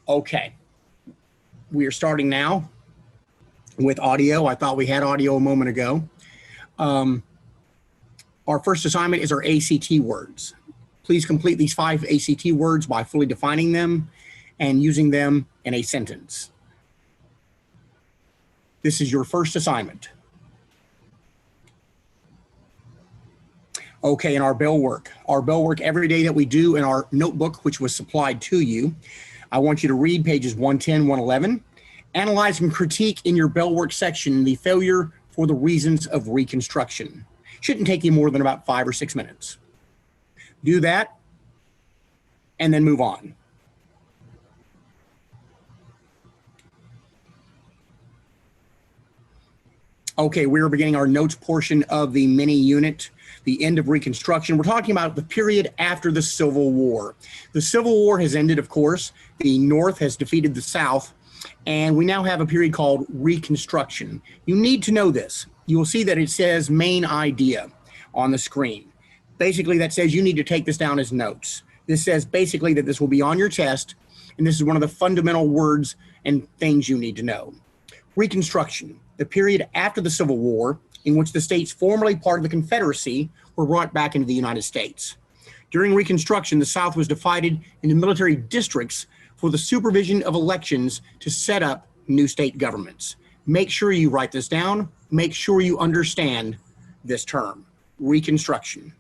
Okay, we are starting now with audio. I thought we had audio a moment ago. Our first assignment is our ACT words. Please complete these 5 ACT words by fully defining them and using them in a sentence. This is your first assignment. Okay, and our bell work every day that we do in our notebook, which was supplied to you. I want you to read pages 110, 111. Analyze and critique in your bell work section the failure for the reasons of Reconstruction. Shouldn't take you more than about 5 or 6 minutes. Do that and then move on. Okay, we're beginning our notes portion of the mini unit, the end of Reconstruction. We're talking about the period after the Civil War. The Civil War has ended, of course. The North has defeated the South, and we now have a period called Reconstruction. You need to know this. You will see that it says main idea on the screen. Basically, that says you need to take this down as notes. This says basically that this will be on your test, and this is one of the fundamental words and things you need to know. Reconstruction, the period after the Civil War in which the states formerly part of the Confederacy were brought back into the United States. During Reconstruction, the South was divided into military districts for the supervision of elections to set up new state governments. Make sure you write this down. Make sure you understand this term, Reconstruction.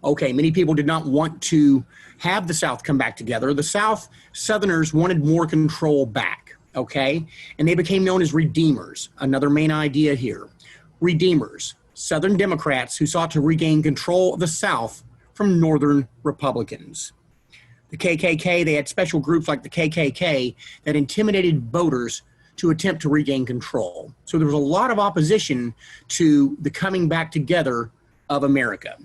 Okay, many people did not want to have the South come back together. The Southerners wanted more control back, okay? And they became known as Redeemers, another main idea here. Redeemers, Southern Democrats who sought to regain control of the South from Northern Republicans. The KKK, they had special groups like the KKK that intimidated voters to attempt to regain control. So there was a lot of opposition to the coming back together of America.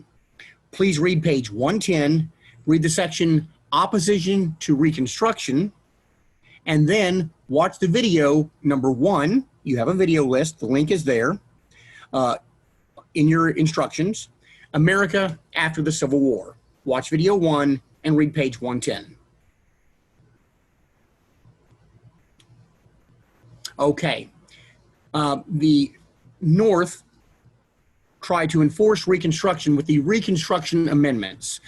Please read page 110, read the section Opposition to Reconstruction, and then watch the video number 1. You have a video list, the link is there in your instructions. America after the Civil War. Watch video 1 and read page 110. Okay, the North tried to enforce Reconstruction with the Reconstruction Amendments.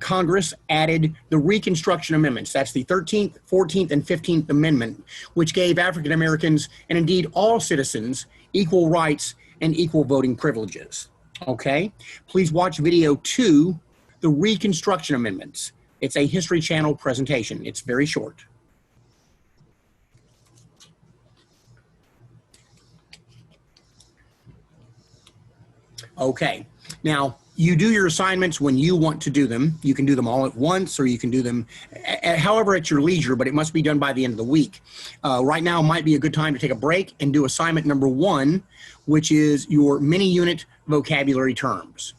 Congress added the Reconstruction Amendments. That's the 13th, 14th, and 15th Amendment, which gave African Americans, and indeed all citizens, equal rights and equal voting privileges. Okay? Please watch video 2, the Reconstruction Amendments. It's a History Channel presentation. It's very short. Okay, now you do your assignments when you want to do them. You can do them all at once, or you can do them however at your leisure, but it must be done by the end of the week. Right now might be a good time to take a break and do assignment number 1, which is your mini unit vocabulary terms.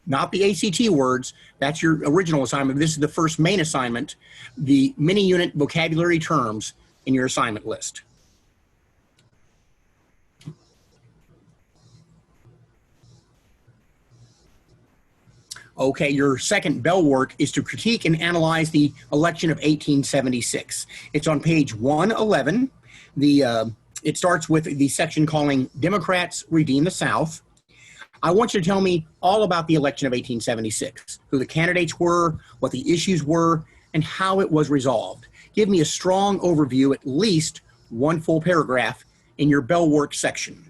Not the ACT words, that's your original assignment. This is the first main assignment, the mini unit vocabulary terms in your assignment list. Okay, your second bell work is to critique and analyze the election of 1876. It's on page 111. It starts with the section calling Democrats Redeem the South. I want you to tell me all about the election of 1876, who the candidates were, what the issues were, and how it was resolved. Give me a strong overview, at least 1 full paragraph in your bell work section.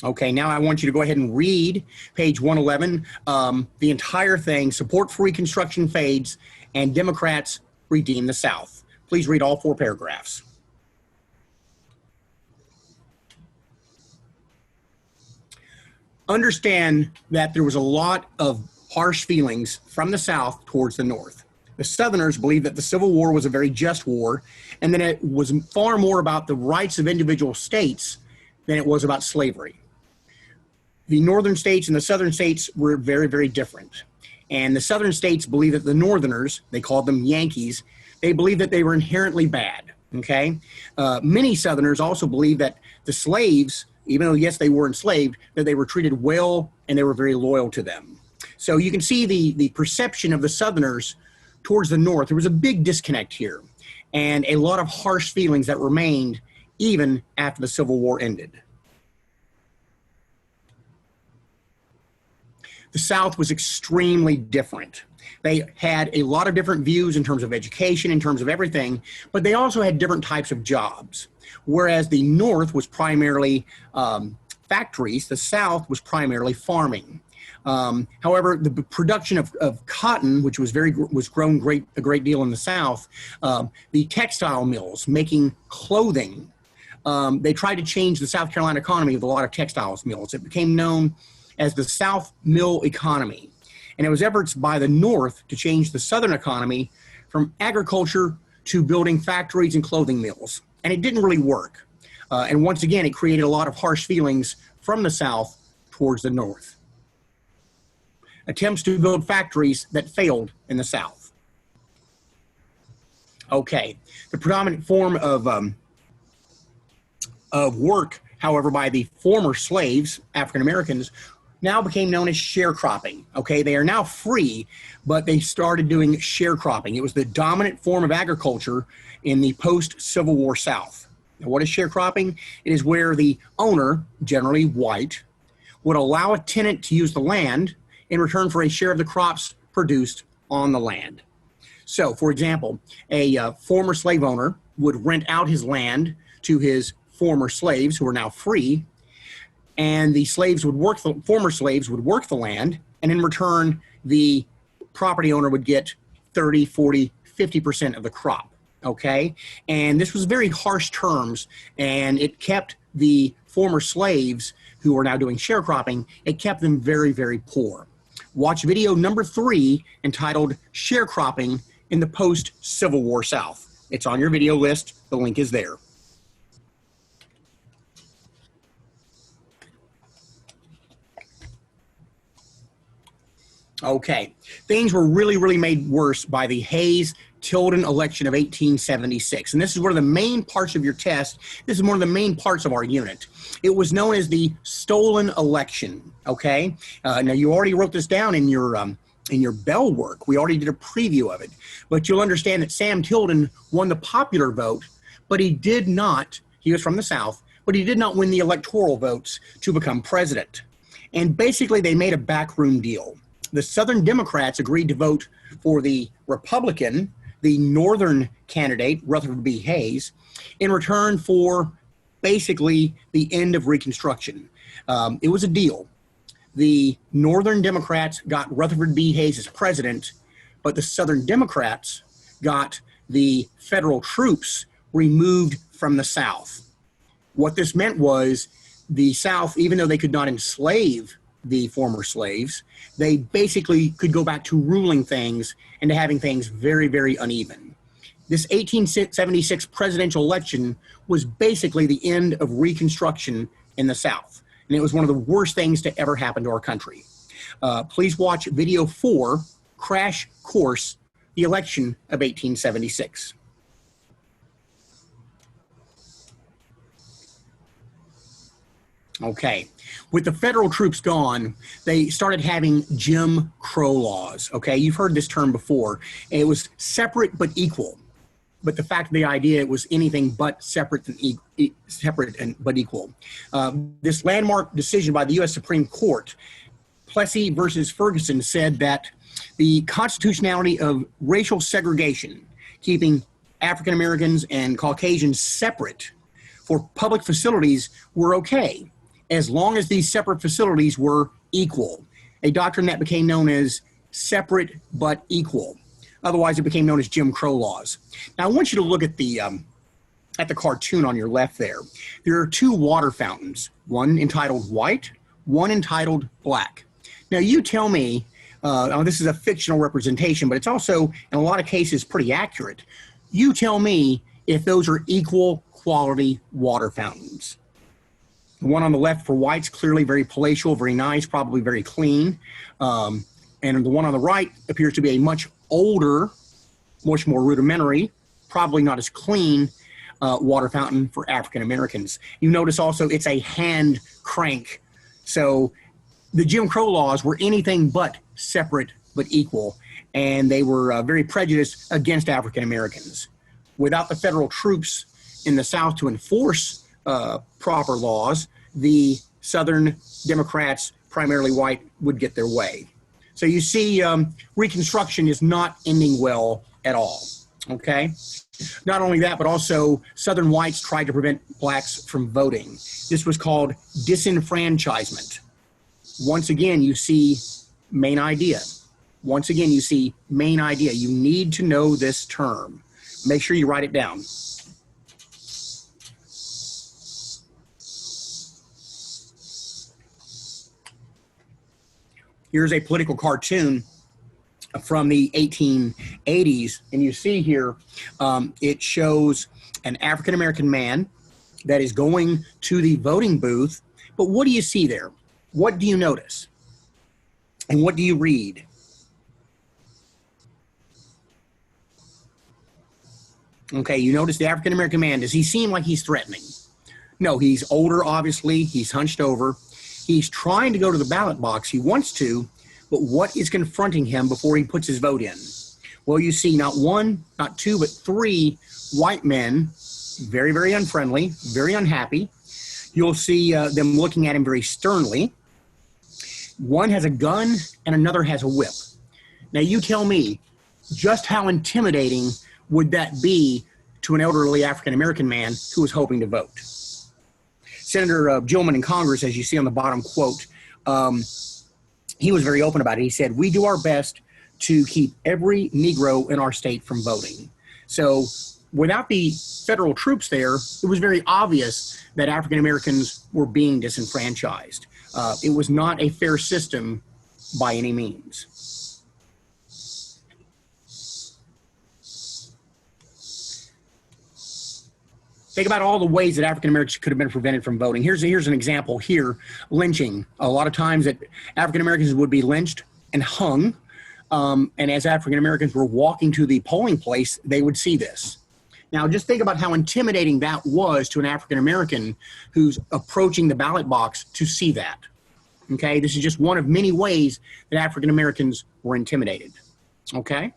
Okay, now I want you to go ahead and read page 111, the entire thing, support for Reconstruction fades, and Democrats redeem the South. Please read all 4 paragraphs. Understand that there was a lot of harsh feelings from the South towards the North. The Southerners believed that the Civil War was a very just war, and that it was far more about the rights of individual states than it was about slavery. The northern states and the southern states were very, very different. And the southern states believed that the northerners, they called them Yankees, they believed that they were inherently bad, okay? Many southerners also believed that the slaves even though, yes, they were enslaved, that they were treated well and they were very loyal to them. So you can see the perception of the Southerners towards the North. There was a big disconnect here and a lot of harsh feelings that remained even after the Civil War ended. The South was extremely different. They had a lot of different views in terms of education, in terms of everything, but they also had different types of jobs. Whereas the North was primarily factories, the South was primarily farming. However, the production of cotton, which was grown a great deal in the South, the textile mills making clothing, they tried to change the South Carolina economy with a lot of textiles mills. It became known as the South Mill Economy. And it was efforts by the North to change the Southern economy from agriculture to building factories and clothing mills. And it didn't really work. And once again, it created a lot of harsh feelings from the South towards the North. Attempts to build factories that failed in the South. Okay, the predominant form of work, however, by the former slaves, African Americans, now became known as sharecropping. Okay, they are now free, but they started doing sharecropping. It was the dominant form of agriculture in the post-Civil War South. Now, what is sharecropping? It is where the owner, generally white, would allow a tenant to use the land in return for a share of the crops produced on the land. So, for example, a former slave owner would rent out his land to his former slaves who are now free, and the slaves would work, the former slaves would work the land, and in return, the property owner would get 30, 40, 50% of the crop, okay? And this was very harsh terms, and it kept the former slaves who are now doing sharecropping, it kept them very, very poor. Watch video number 3 entitled Sharecropping in the Post-Civil War South. It's on your video list. The link is there. Okay, things were really made worse by the Hayes-Tilden election of 1876. And this is one of the main parts of your test. This is one of the main parts of our unit. It was known as the stolen election, okay? Now, you already wrote this down in your Bell work. We already did a preview of it. But you'll understand that Sam Tilden won the popular vote, but he did not, he was from the South, but he did not win the electoral votes to become president. And basically, they made a backroom deal. The Southern Democrats agreed to vote for the Republican, the Northern candidate, Rutherford B. Hayes, in return for basically the end of Reconstruction. It was a deal. The Northern Democrats got Rutherford B. Hayes as president, but the Southern Democrats got the federal troops removed from the South. What this meant was the South, even though they could not enslave the former slaves, they basically could go back to ruling things and to having things very uneven. This 1876 presidential election was basically the end of Reconstruction in the South, and it was one of the worst things to ever happen to our country. Please watch video 4, Crash Course, the election of 1876. Okay, with the federal troops gone, they started having Jim Crow laws. Okay, you've heard this term before. It was separate but equal. But the fact of the idea, it was anything but separate but equal. This landmark decision by the U.S. Supreme Court, Plessy versus Ferguson, said that the constitutionality of racial segregation, keeping African Americans and Caucasians separate for public facilities, were okay, as long as these separate facilities were equal, a doctrine that became known as separate but equal. Otherwise, it became known as Jim Crow laws. Now, I want you to look at the cartoon on your left there. There are 2 water fountains, one entitled White, one entitled Black. Now, you tell me, this is a fictional representation, but it's also, in a lot of cases, pretty accurate. You tell me if those are equal quality water fountains. The one on the left for White's clearly very palatial, very nice, probably very clean. And the one on the right appears to be a much older, much more rudimentary, probably not as clean, water fountain for African Americans. You notice also it's a hand crank. So the Jim Crow laws were anything but separate but equal, and they were very prejudiced against African Americans. Without the federal troops in the South to enforce proper laws, the Southern Democrats, primarily white, would get their way. So you see, Reconstruction is not ending well at all, okay? Not only that, but also Southern whites tried to prevent blacks from voting. This was called disenfranchisement. Once again, you see main idea. Once again, you see main idea. You need to know this term. Make sure you write it down. Here's a political cartoon from the 1880s, and you see here it shows an African-American man that is going to the voting booth. But what do you see there? What do you notice? And what do you read? Okay, you notice the African-American man. Does he seem like he's threatening? No, he's older, obviously. He's hunched over. He's trying to go to the ballot box. He wants to, but what is confronting him before he puts his vote in? Well, you see not one, not two, but three white men, very, very unfriendly, very unhappy. You'll see them looking at him very sternly. One has a gun and another has a whip. Now, you tell me, just how intimidating would that be to an elderly African-American man who was hoping to vote? Senator Gilman in Congress, as you see on the bottom quote, he was very open about it. He said, "We do our best to keep every Negro in our state from voting." So without the federal troops there, it was very obvious that African Americans were being disenfranchised. It was not a fair system by any means. Think about all the ways that African Americans could have been prevented from voting. Here's an example here, lynching. A lot of times that African Americans would be lynched and hung, and as African Americans were walking to the polling place, they would see this. Now, just think about how intimidating that was to an African American who's approaching the ballot box to see that. Okay, this is just one of many ways that African Americans were intimidated. Okay?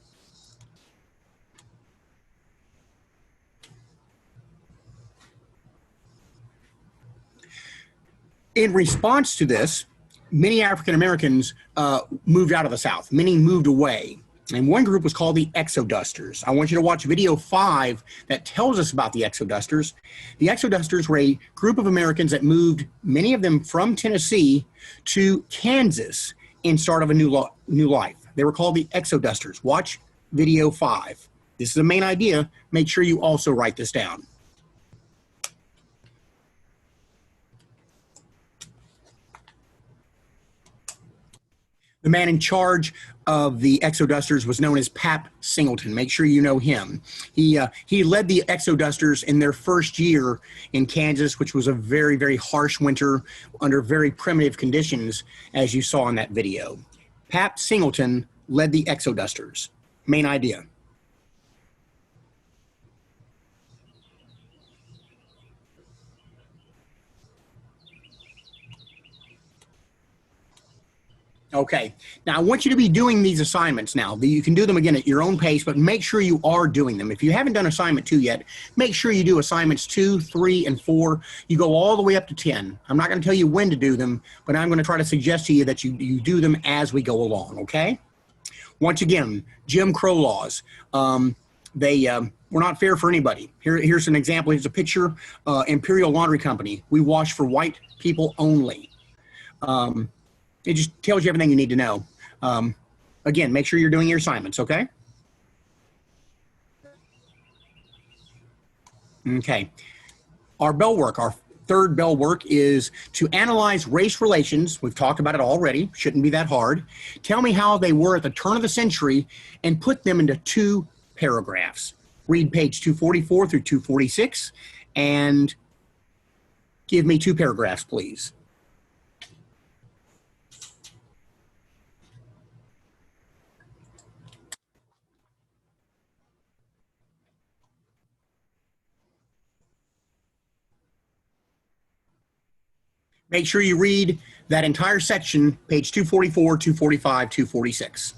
In response to this, many African Americans moved out of the South. Many moved away. And one group was called the Exodusters. I want you to watch video 5 that tells us about the Exodusters. The Exodusters were a group of Americans that moved, many of them from Tennessee, to Kansas in start of a new life. They were called the Exodusters. Watch video 5. This is the main idea. Make sure you also write this down. The man in charge of the Exodusters was known as Pap Singleton. Make sure you know him. He led the Exodusters in their first year in Kansas, which was a very, very harsh winter under very primitive conditions, as you saw in that video. Pap Singleton led the Exodusters. Main idea. Okay, now I want you to be doing these assignments now. You can do them again at your own pace, but make sure you are doing them. If you haven't done assignment 2 yet, make sure you do assignments 2, 3, and 4. You go all the way up to 10. I'm not going to tell you when to do them, but I'm going to try to suggest to you that you do them as we go along, okay? Once again, Jim Crow laws. They were not fair for anybody. Here's an example. Here's a picture. Imperial Laundry Company. We wash for white people only. It just tells you everything you need to know. Again, make sure you're doing your assignments, okay? Okay. Our bell work, our third bell work is to analyze race relations. We've talked about it already. Shouldn't be that hard. Tell me how they were at the turn of the century and put them into 2 paragraphs. Read page 244 through 246 and give me 2 paragraphs, please. Make sure you read that entire section, page 244, 245, 246.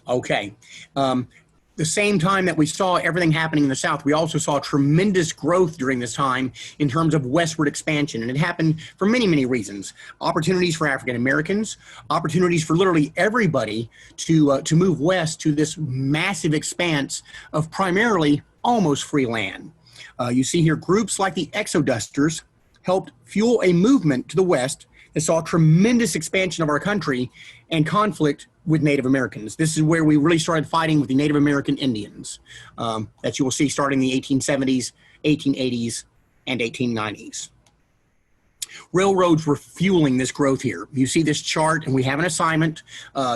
Okay. The same time that we saw everything happening in the South, we also saw tremendous growth during this time in terms of westward expansion. And it happened for many, many reasons. Opportunities for African Americans, opportunities for literally everybody to move west to this massive expanse of primarily almost free land. You see here groups like the Exodusters helped fuel a movement to the west that saw tremendous expansion of our country and conflict with Native Americans. This is where we really started fighting with the Native American Indians that you will see starting in the 1870s, 1880s, and 1890s. Railroads were fueling this growth here. You see this chart, and we have an assignment,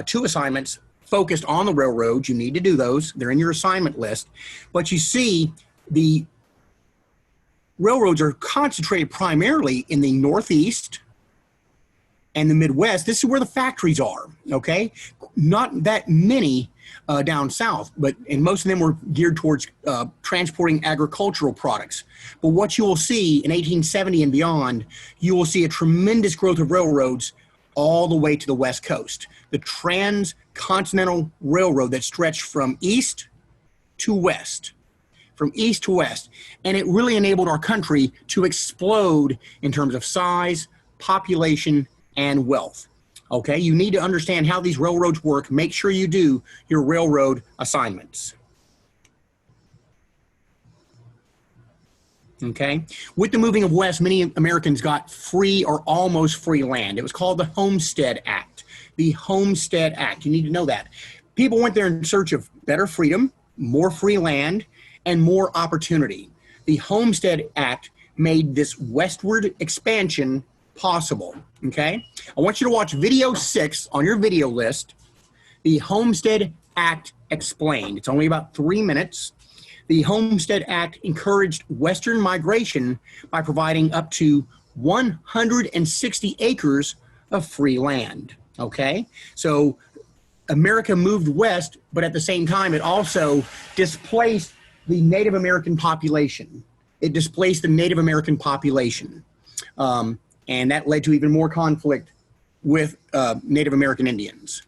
2 assignments focused on the railroads. You need to do those. They're in your assignment list. But you see the railroads are concentrated primarily in the Northeast and the Midwest. This is where the factories are, okay? Not that many down south, and most of them were geared towards transporting agricultural products. But what you will see in 1870 and beyond, you will see a tremendous growth of railroads all the way to the West Coast. The Transcontinental Railroad that stretched from east to west. From east to west. And it really enabled our country to explode in terms of size, population, and wealth. Okay, you need to understand how these railroads work. Make sure you do your railroad assignments. Okay, with the moving of west, many Americans got free or almost free land. It was called the Homestead Act. The Homestead Act, you need to know that. People went there in search of better freedom, more free land, and more opportunity. The Homestead Act made this westward expansion possible, okay? I want you to watch video 6 on your video list, the Homestead Act Explained. It's only about 3 minutes. The Homestead Act encouraged Western migration by providing up to 160 acres of free land, okay? So America moved west, but at the same time, it also displaced the Native American population. It displaced the Native American population. And that led to even more conflict with Native American Indians.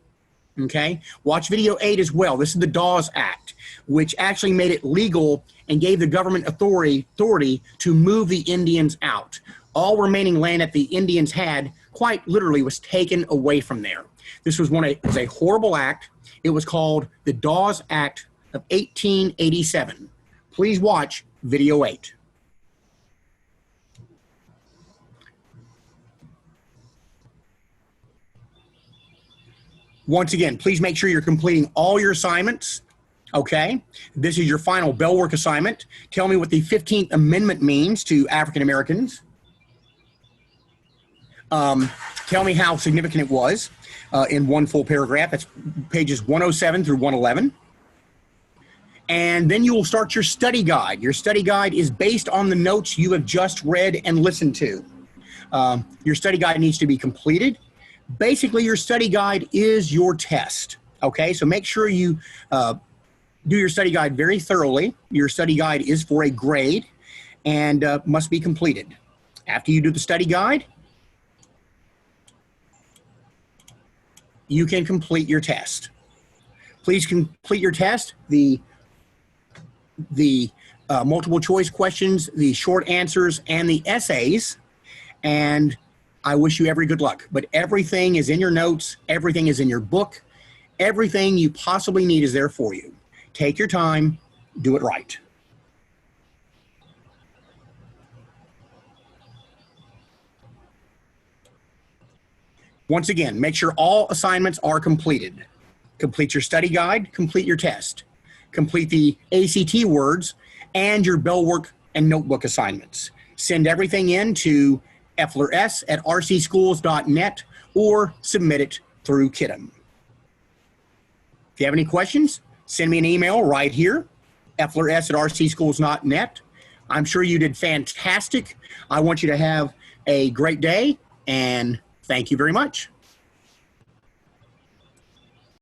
Okay, watch video 8 as well. This is the Dawes Act, which actually made it legal and gave the government authority to move the Indians out. All remaining land that the Indians had, quite literally, was taken away from there. This was a horrible act. It was called the Dawes Act of 1887. Please watch video 8. Once again, please make sure you're completing all your assignments, okay? This is your final bell work assignment. Tell me what the 15th Amendment means to African Americans. Tell me how significant it was in one full paragraph. That's pages 107 through 111. And then you will start your study guide. Your study guide is based on the notes you have just read and listened to. Your study guide needs to be completed. Basically, your study guide is your test, okay? So make sure you do your study guide very thoroughly. Your study guide is for a grade and must be completed. After you do the study guide, you can complete your test. Please complete your test. The multiple choice questions, the short answers, and the essays, and I wish you every good luck. But everything is in your notes, everything is in your book, everything you possibly need is there for you. Take your time, do it right. Once again, make sure all assignments are completed. Complete your study guide, complete your test. Complete the ACT words and your bell work and notebook assignments. Send everything in to efflers@rcschools.net or submit it through Kitum. If you have any questions, send me an email right here, efflers@rcschools.net. I'm sure you did fantastic. I want you to have a great day, and thank you very much.